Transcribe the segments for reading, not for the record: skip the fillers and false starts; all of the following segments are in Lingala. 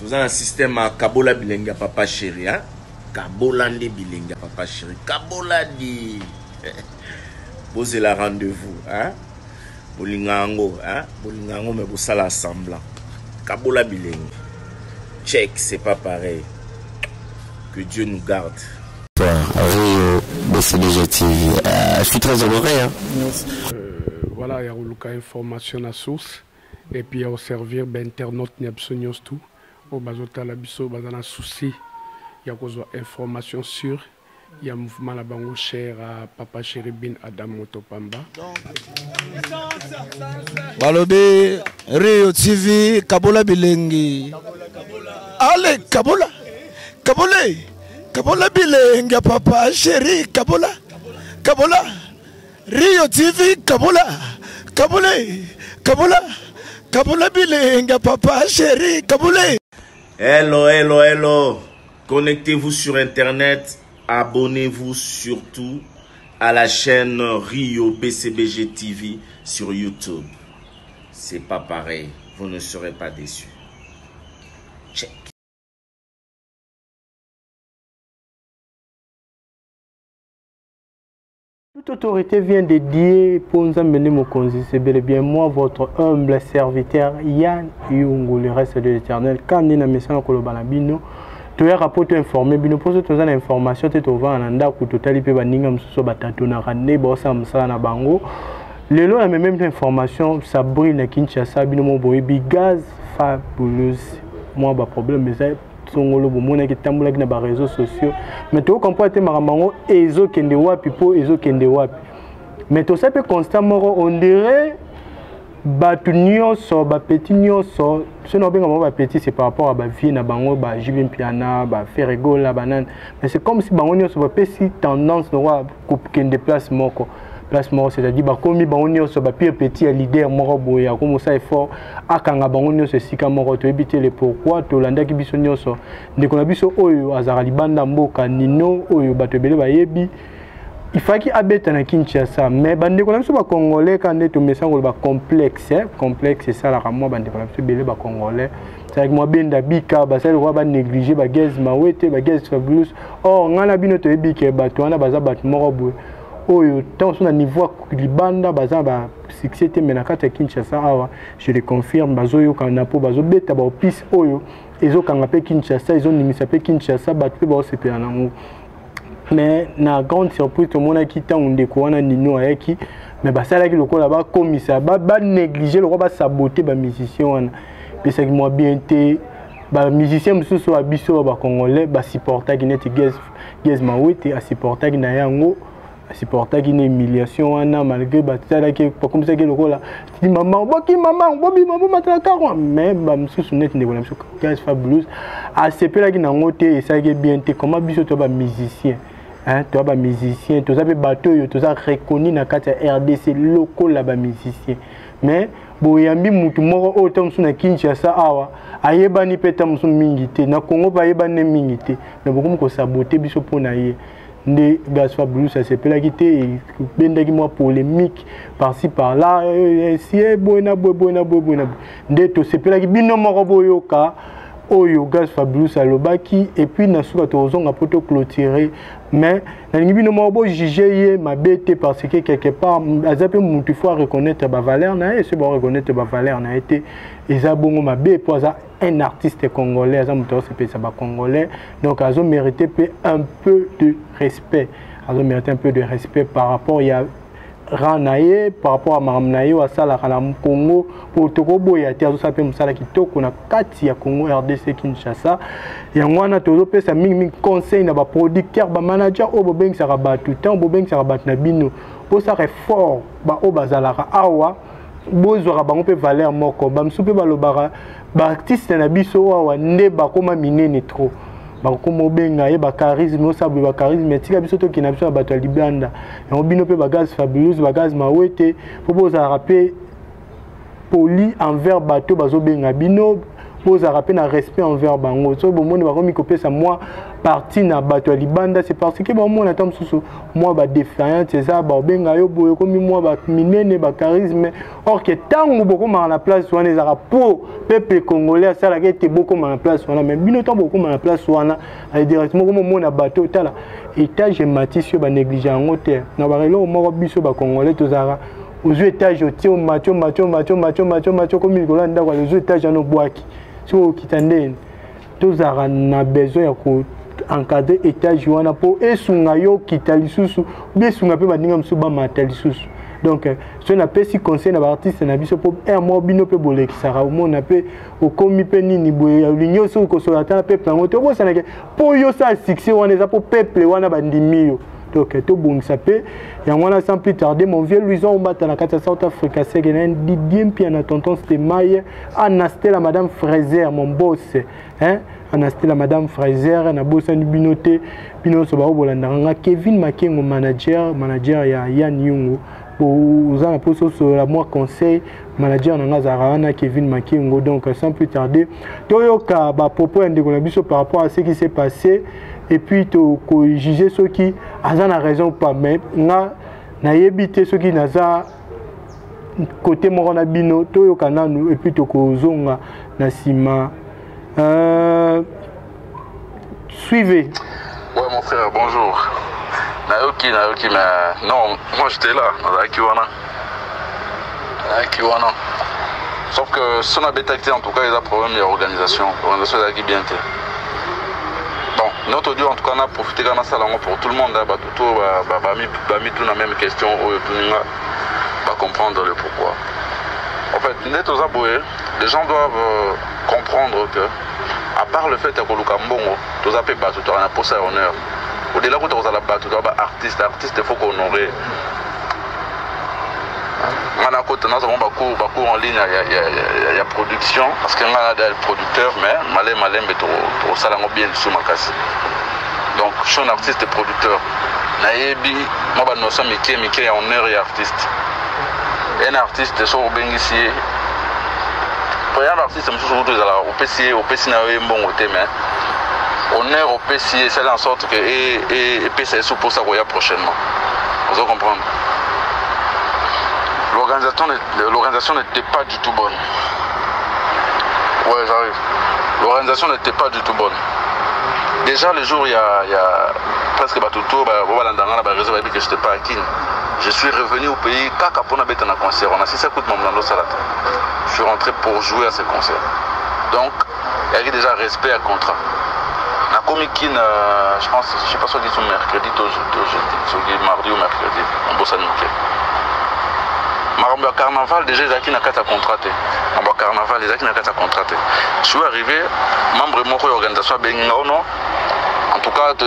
Tout un système à Kabola Bilenga Papa Chéri, hein? Kabola Ndi Bilenga Papa Chéri. Kabola Di. Posez la rendez-vous, hein? Bolingango, hein? Bolingango, mais vous ça l'assemblant. Kabola Bilenga. Check, c'est pas pareil. Que Dieu nous garde. BCBG TV. Je suis très honoré. Hein? Voilà, il y a une information à source. Et puis il y a servir d'internaute Niabsonios tout. Au bazota la biso bazana souci. Il y a une information sûre. Il y a un mouvement là bango cher à Papa Chéri Bin Adam Motopamba. Balobi Rio TV Kabola Bilengi. Allez Kabola. Kabola. Kabola Bilenga Papa Chéri Kabola. Kabola. Rio TV Kabola. Kabola. Kabola. Kabola Bilenga Papa Chéri Kabola. Hello, hello, hello. Connectez-vous sur Internet. Abonnez-vous surtout à la chaîne Rio BCBG TV sur YouTube. C'est pas pareil. Vous ne serez pas déçus. Check. Toute autorité vient de dire pour nous amener mon conseil. C'est bel et bien moi, votre humble serviteur Yann Yungu, le reste de l'éternel. Quand nous avons mis ça dans le balabino, tu as rapport informé, bino pour toute information, tu as en anda pour total IP baningam sur batatona rane bossa msala na bango. Le lot a même information Sabrina Kinshasa bino mo boyebi gaz fabuleux. Moi ba problème mais ça songolo bomona ki tambula ki na ba réseaux sociaux. Mais tu comprends te maramango ezo kende wapi po ezo kende wapi. Mais tout ça peut constamment on dirait batu nyonso ba petit nyonso ce non benga ba petit c'est par rapport à ba vie na bango ba jibin piana ba ferego la banane mais c'est comme si bango nyonso ba pesi tendance no wa kende place moko c'est-à-dire ba komi bango nyonso ba petit leader moko boya comme ça effort akanga bango nyonso sika moko to ebite le pourquoi to landa ki biso nyonso ndeko na biso oyo azara libanda mboka nino oyo bato ebele ba yebi. Il faut qu'il habite na Kinshasa mais bande ko na biso ba congolais quand neto mesango ba complexe complexe ça la moi bande ko na biso bele ba congolais c'est avec moi benda bika ba ça le roi ba négliger ba gaz mawete ba gaz fabulous oh ngana bino to ebike bato wana baza bato moko boye oyo tant sur na niveau libanda baza ba succès te mais na kata Kinshasa awa je le confirme bazoyo kana po bazo beta ba piste oyo ezo kanga pe Kinshasa ezo nimisa pe Kinshasa bato pe ba sepela na ngo. Mais na grande surprise tout le monde a quitté on découvre Nino ayaki mais bah ça là qui le quoi là-bas commissaire ba négliger le roi ba saboter ba musicien puis c'est que moi bien été ba musicien monsieur so abiso ba congolais ba supporter qui net gaz mawete a supporter qui na yango supporter qui une humiliation ana malgré ba ça là qui comme ça que le quoi là dit maman boki maman bobi maman matala car mais ba monsieur net ne monsieur gaz fabulous a CP là qui na ngote et ça qui bien été comment biso to ba musicien. Hein, tu as des musiciens, tu as des bateaux, tu as reconnu dans la RDC local là-bas musiciens. Mais boyambi mutu moko autant sur na Kinshasa awa ayebani peta musu mingité na Congo ba yebani mingité na beaucoup ko saboter biso pona ye nde gaz fabulous ça c'est pela quitté benda ki moi polémique par-ci par-là si boina nde to c'est pela ki bino moko boyoka oyo gaz fabulous alobaki et puis na suka tozonga poto clôturer mais na ngi bino mo juger ma bête parce que quelque part azape mutu faut reconnaître ba valeur na et c'est bon reconnaître ba valeur na été eza bongo ma bé pour un artiste congolais aza mutu c'est ça ba congolais donc azo mérité un peu de respect par rapport il y a Ranaye par rapport à Mamnaye ou à Sala Congo pour Togobo et à Terre Sapé Moussala qui toque on a 4 ya Congo RDC Kinshasa et on a tout ça ming conseil na ba producteur ba manager au bobeng ça rabat tout temps bobeng ça rabat na bino pour ça fort ba o bazalaka awa bozora bango pe valeur moko ba msupe ba lobara ba artiste na biso awa nde ba koma minene trop bakomo benga ye ba charisme osabu ba charisme tika biso to kina biso bato libanda et on bino pe ba gaz fabulous ba gaz mawete pour poser rappeler poli envers bateau bazo benga bino pose à rappeler un respect envers bango so bon monde va comme copier ça moi parti na bato ya libanda c'est parce que bon moi attend sous moi ba défaillant c'est ça ba benga yo boye comme moi ba minene ba charisme or que tango beaucoup à la place wana ezara pour peuple congolais ça la été beaucoup à la place wana mais bino tant beaucoup à la place wana directement comme moi na bateau tala étage matisse yo ba négliger en hauteur na ba relo mo biso ba congolais tozara aux étages au macho comme il golanda kwa les étages en boaki so kitandene tozara na besoin ya ko encadrer étage wana po esunga yo kitali susu besunga pe bandinga msu ba matali susu donc ce n'a pas si conseil na artiste na biso po un mois bino pe bolekisaka au monde pe au komi pe nini boye l'union so ko solata pe plango to bo sanake po yo sa succès wana za po peuple wana bandimi yo donc to bongisa pe ya wana sans plus tarder mon vieux Louison Ombata na kata South Africa c'est que Didier Mpia na tonton Stemaye anasté la madame Fraser mon boss hein anasté la madame Fraser na bossa ni binoté bino so ba obolanda Kevin Makengo manager ya Yann Yungu pour za na poso so la moi conseil manager na ngazara Kevin Makengo donc sans plus tarder toyoka ba propos ndeko na biso par rapport à ce qui s'est passé et puis to juger ceux qui ont raison pas mais na yebité ceux qui naza côté morona bino toyoka nanu et puis to kozonga na sima suivez. Ouais mon frère, bonjour. Naoki, mais non, moi j'étais là, dans la Kiwana. Sauf que si on a détecté en tout cas, il y a un problème d'organisation. L'organisation est bien. Bon, notre audio en tout cas, on a profité de la salon pour tout le monde. Tout la même question, on va comprendre le pourquoi. En fait, les gens doivent comprendre que, à part le fait que Lukambo, tu as fait battre, tu as un poste à honneur. Au-delà de tu as battu, tu as artiste, il faut qu'on honorer. On a côté nous avons beaucoup en ligne, il y a production parce qu'on a des producteurs mais malin mais trop ça bien sous ma casse. Donc je suis un artiste et producteur. Naebi moi ba notion Mickey honneur et artiste. Un artiste so bengisi. Pour un artiste je suis au PC na bon côté mais honneur au PC c'est en sorte que et PC sous pour ça prochainement. Vous comprenez? L'organisation n'était pas du tout bonne. Ouais, j'arrive. L'organisation n'était pas du tout bonne. Déjà, le jour, il y a presque tout que je n'étais pas à Kin. Je suis revenu au pays, quand on a un concert, on a 6 coups de mon salade. Je suis rentré pour jouer à ce concert. Donc, il y avait déjà respect à contrat. La Comic Kin, je pense, je ne sais pas si ils sont mercredi, mardi ou mercredi, en Bossa Nouké. Le carnaval, déjà, ils ont un contrat. Le carnaval, ils ont un contrat. Je suis arrivé, membre de mon organisation, en tout cas, tu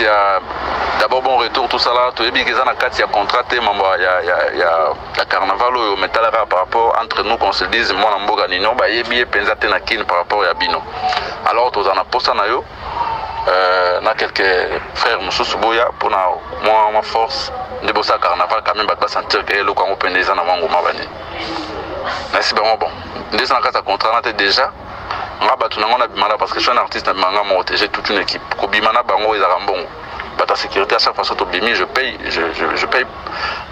as d'abord bon retour, tout ça là, tu as contraté, il y a carnaval, mais par rapport entre nous, qu'on se dise, moi, je suis Nino, il y a par rapport à Bino. Alors, tu as posté na quelques frères Moussous Boya pour ma force de bosser carnaval quand même pas sentir que le Congo pendant na wango mabani. Merci bon bon. Dès que ça contrat déjà on a battu na bimana parce que je suis un artiste na manga mo j'ai toute une équipe. Ko bimana bango ils arambon. Bata sécurité à chaque fois surtout bimi je paye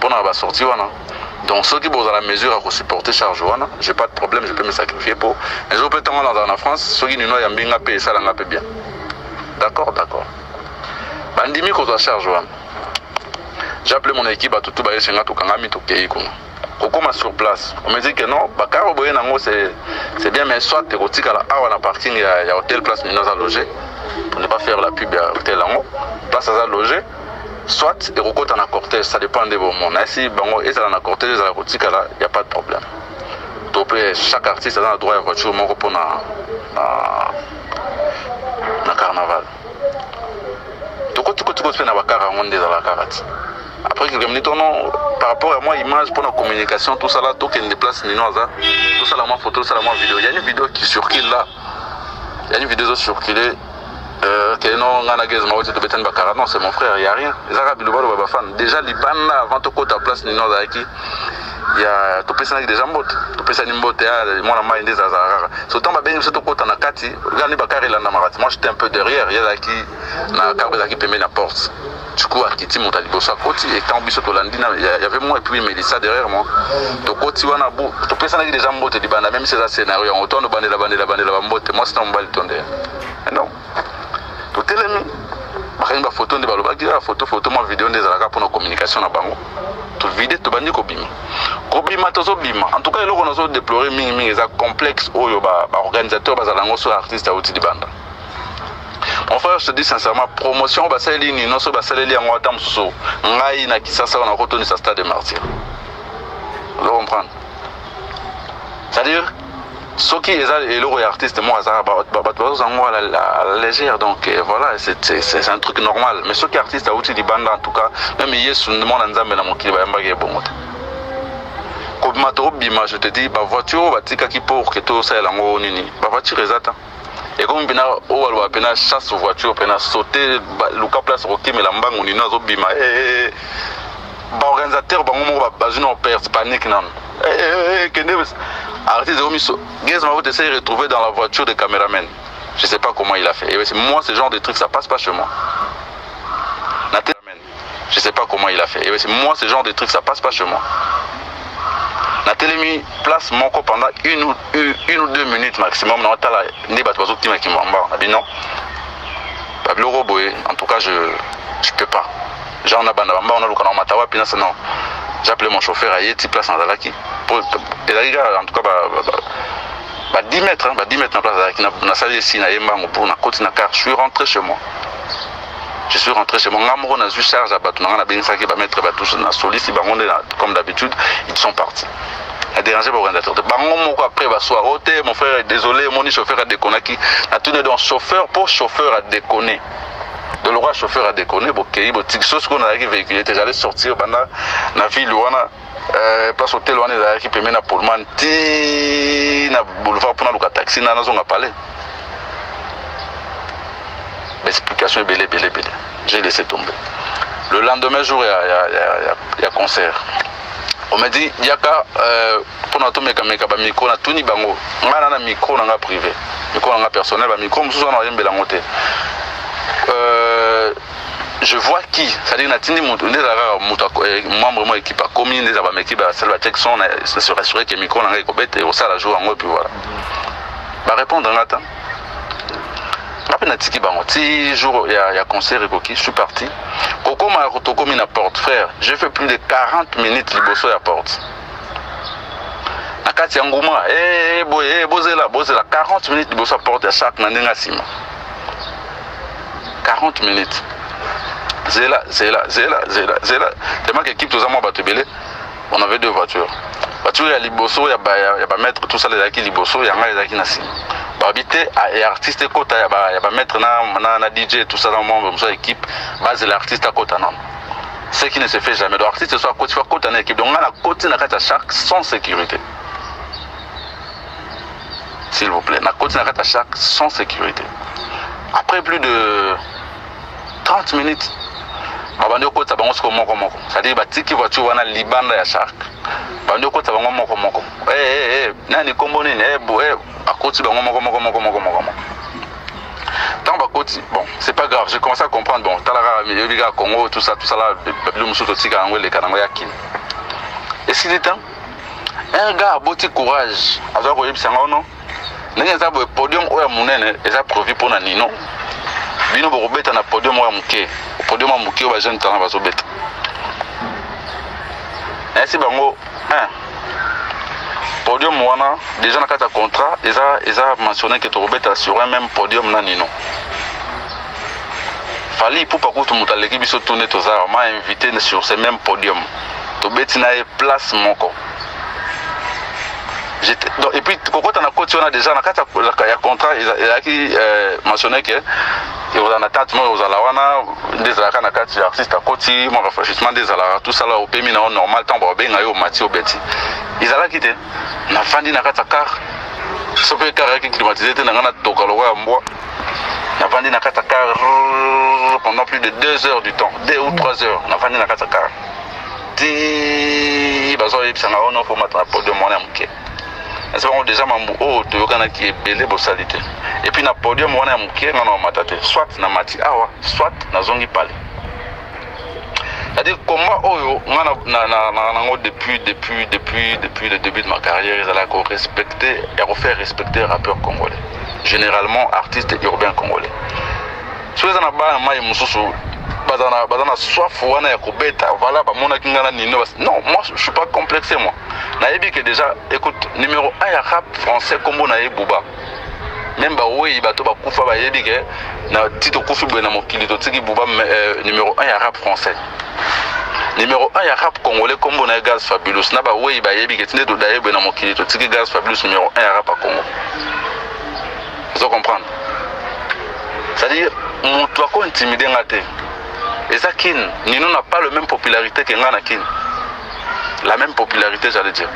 pour na ba sortir wana. Donc ceux qui sont à la mesure à supporter charge wana, j'ai pas de problème, je peux me sacrifier pour. Un jour peut-être dans la France, ceux qui nous ont yambinga payer ça la bien. D'accord. Bandimi qu'on doit charger. J'ai appelé mon équipe à tout Kokoma sur place. On me dit que non, c'est bien, mais soit tu es à la parking, il y a hôtel place nous a logé pour ne pas faire la pub à hôtel en haut. Place à loger. Soit tu es en cortège, ça dépend de vos mondes. Si bango est en cortège, il n'y a pas de problème. Donc chaque artiste a le droit à la voiture pour na carnaval. Après quelques minutes, par rapport à moi, image pour la communication, tout ça là, tout qui déplace tout ça là, moi photo, tout ça là, moi vidéo. Il y a une vidéo qui circule là. Il y a une vidéo circulée. Non, c'est mon frère, il n'y a rien. Déjà, Liban avant de côté à place, ya topesana déjà mbote topesani mbote ya mwana mai ndeza zarara sotant ba bengi soto kota na kati gani bakari landa marati moi j'étais un peu derrière ya qui na carbe qui pemé la porte du coup akiti monta liboso koti et quand biso to landina il y avait moi et puis Mélissa derrière moi to koti wana bu topesana déjà mbote libanda même si c'est un scénario en automne bandela mbote moi c'était un bal tonde non to telemi bakanga photo nde balobaki photo moi vidéo ndeza la pour nos communication na bango to vide to bandi ko bima tozo bima en tout cas eloko nazo déplorer mingi eza complexe oyo ba organisateur bazalango so artiste auti di banda. Mon frère, je te dis sincèrement, promotion basali ni non so basali yango atam so ngai na kisasa on a retenu sa stade de martyr. Vous comprenez? C'est-à-dire ceux qui est le artiste moi ça à la légère donc voilà c'est un truc normal mais ceux qui artistes à outil di banda en tout cas même yesu demande nzambe na mokili ba yambaki bongo kobima to bima je te dis ba voiture batika ki pour que tout ça lango nini ba voiture ezata et comme bina o alwa pena chasse voiture pena sauter luka place roki mais la mbangu nini zo bima ba organisateur bango mo ba bazuna perte panique nan artiste Gaz m'a essayé de retrouver dans la voiture des caméramans. Je sais pas comment il a fait. Et moi, ce genre de trucs, ça passe pas chez moi. Je sais pas comment il a fait. Et moi, ce genre de trucs, ça passe pas chez moi. La télé place mon corps pendant une ou deux minutes maximum. Non, en tout cas, je peux pas. Genre, on a non. J'ai appelé mon chauffeur à Yeti place en Zalaki. En tout cas, 10 mètres, 10 mètres en place Zalaki. Je suis rentré chez moi. Ngamouro n'a eu charge à battre. Comme d'habitude, ils sont partis. A dérangé pour organisateur. Après, mon frère est désolé, mon chauffeur a déconné. A tourné dans chauffeur pour chauffeur à déconner. De l'orage chauffeur a déconné, chose qu'on a véhiculé, j'allais sortir dans la ville où on a place hôtel où on est qui permet na Pullman, na boulevard pour na taxi, na zone à parler. L'explication est belle. J'ai laissé tomber. Le lendemain jour, il y a concert. On m'a dit, il y a qu'à pour notre micro, on a tout ni bango. On a un micro privé, micro personnel, micro, nous sommes en train de monter. Je vois qui, c'est-à-dire Natini membre de mon équipe a commis des équipes à se rassurer que le micro n'a pas été au salle à jouer en haut, puis voilà. Va répondre en attendant. Si jour il y a concert et je suis parti. Coco m'a retrouvé à la porte, frère. J'ai fait plus de 40 minutes de bosso à la porte. La carte Yangouma, bozela, 40 minutes de bosso à la porte à chaque nanenga sima. 40 minutes. Zéla. Tellement que l'équipe, tous les mois, on avait 2 voitures. Voiture, il y a Liboso, il y a mettre tout ça, il y a Liboso, il y a qui Nassim. Habiter et artiste côté, il y a mettre na DJ, tout ça dans mon équipe, base l'artiste à côté. Ce qui ne se fait jamais. L'artiste soit à côté d'une équipe. Donc, on a la côté à chaque sans sécurité. S'il vous plaît, la côté à chaque sans sécurité. Après plus de 30 minutes, c'est-à-dire que la voiture wana libanda ya shark. Bando ko tabango moko. Nani kombo nini akoti bango moko. Tant bakoti, bon, c'est pas grave, j'ai commencé à comprendre bon, talara biga Congo tout ça là, le musuto tika ngwe le kanango yakin. Et si dit un gars a beau courage, azo ko yebisa ngono. Ndenge za bo podium oya munene, eza provi pona nino. Bino bokobeta na podium oya muke. Podium muke ba jeune talent bazobeta. Ainsi bango podium wana déjà na kata contrat eza mentionné que tokobeta sur un même podium na nino. Fali pour pas que tout muta l'équipe biso tourner toza m'a invité sur ce même podium. Tobeti na place moko. Et puis, quand on a côté, on a déjà un contrat, il a qui mentionné que il y a un attente, aux alawana, des artistes à côté, mon rafraîchissement des alara, tout ça là au pays normal, tant qu'on bien au Mathieu Betty. Ils allaient quitter. On a fandi na kata car. Ce que car qui climatisé, on a tokaloa en bois. On a fandi na kata car pendant plus de 2 heures du temps, 2 ou 3 heures. On a fandi na kata car. te bazo yebisanga ono faut mettre na podium mwana muke. C'est bon déjà mambu oh to yokana ki ebele bo salite. Et puis na podium mwana muke ngana matate soit na mati awa soit na zongi pale. C'est-à-dire comment oyo ngana na depuis le début de ma carrière ils allaient respecter et refaire respecter les rappeurs congolais. Généralement artistes urbains congolais. Si vous avez un maï mususu bazana soif wana ya kobeta voilà ba mona kingana nino non moi je suis pas complexé moi nayebi que déjà écoute numéro 1 ya rap français kombo na Bouba même ba oui bato ba kufa ba yebi que na tito kufi bwe na mokili to tiki Bouba numéro 1 ya rap français numéro 1 ya rap congolais kombo na Gaz Fabulous na ba oui ba yebi que tinde to daye bwe na mokili to tiki Gaz Fabulous numéro 1 ya rap à Congo. Vous comprenez? C'est-à-dire mon toi ko intimider ngate. Et ça, Nino n'a pas la même popularité que Ngana Kin. La même popularité, j'allais dire.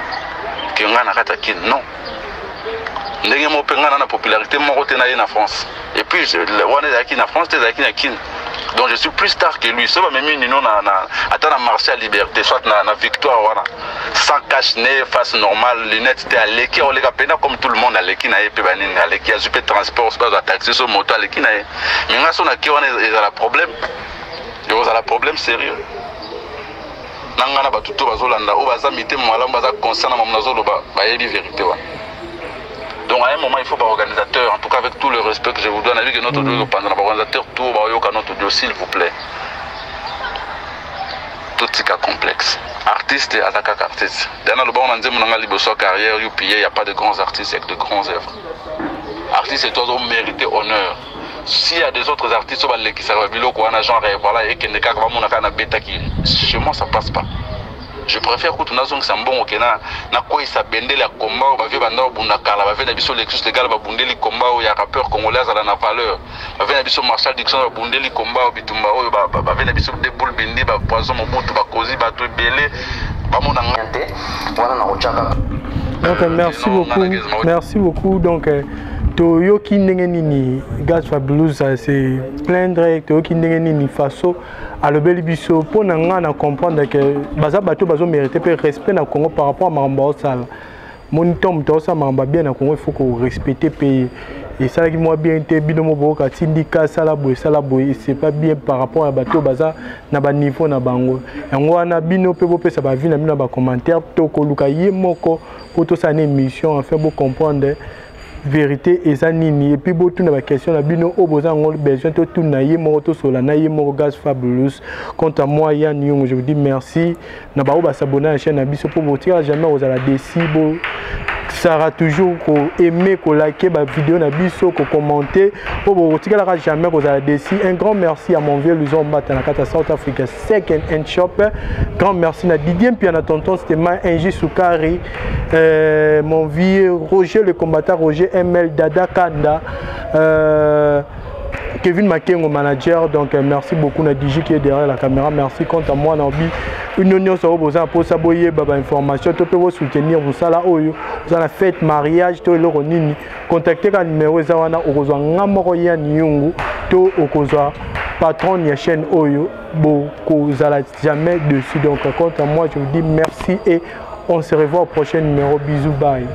Que Ngana Kata Kin. Non. Ngana n'a pas popularité, moi, en France. Et puis, on est en France, t'es à Kin. Donc, je suis plus star que lui. Ça va même Nino attend à marcher à liberté, soit na victoire, voilà. Sans cache-nez, face normale, lunettes, t'es à l'équipe, on les appelle comme tout le monde à l'équipe, à l'équipe, à super transport, à taxi, sur moto, à l'équipe. Mais là, on a un problème. Il y a un problème sérieux. Nangana batuto bazolanda o baza mité mwala baza concernant mamnazo ba yebi vérité wa. Donc à un moment il faut pas organisateur en tout cas avec tout le respect que je vous donne avec notre audio pendant l'organisateur tout ba yoka notre audio s'il vous plaît. Tout ce cas complexe. Artiste et attaque artiste. Dans le bon on dit mon liboso carrière UPA il y a pas de grands artistes avec de grands œuvres. Artiste et toi on mérite honneur. S'il y a des autres artistes qui sont un genre voilà et qui ne chez moi ça passe pas. Je préfère que tu n'as pas un bon na quoi il s'abende la combat ou va vendre bunda kala va venir biso Lexus légal va bunder les combats où il y a rappeur congolais à la valeur va venir biso Marshall Dixon va bunder les combats au bitumba va venir biso des boules bindi va poison mon bout va causer va tout belé va mon angante voilà na ochaka. Donc merci beaucoup donc Toyoki Nengenini, Gaz Fabulous, c'est plaindre, Toyoki Nengenini faso, à le bel biso, pour nous comprendre que Baza Bato Bazo mérite peu respect dans le Congo par rapport à Mamba Osal. Mon tom, ça Mamba bien dans Congo, il faut qu'on respecte pays. Et ça qui moi bien été binomo boka syndicat salaboy c'est pas bien par rapport à Bato Baza na ba niveau na bango. Yango na bino pe bo pe ça va venir na ba commentaire to ko luka yemoko pour to ça une émission enfin pour comprendre vérité et ça nini et puis beaucoup de questions la bino au besoin on besoin tout tout naïe moto sur la naïe mon Gaz Fabulous quant à moi Yann Young je vous dis merci na ba s'abonner à la chaîne abiso pour vous tirer jamais aux ala décibo ça sera toujours aimer liker la vidéo na biso commenter pour vous tirer jamais aux ala déci un grand merci à mon vieux Luzon Batanakata South Africa Second Hand Shop grand merci na Didier puis à tonton c'était Inji Soukari mon vieux Roger le combattant Roger ML Dada Kanda Kevin Makengo manager donc merci beaucoup na DJ qui est derrière la caméra merci quant à moi Nabi une union ça besoin pour s'aboyer baba information to peut vous soutenir vous ça là oyo vous la fête mariage to le ronini contacter ka numéro za wana okozwa ngamoko ya nyungu to okozwa patron ya chaîne oyo beaucoup zala jamais dessus donc quant à moi je vous dis merci et on se revoit au prochain numéro bisous bye.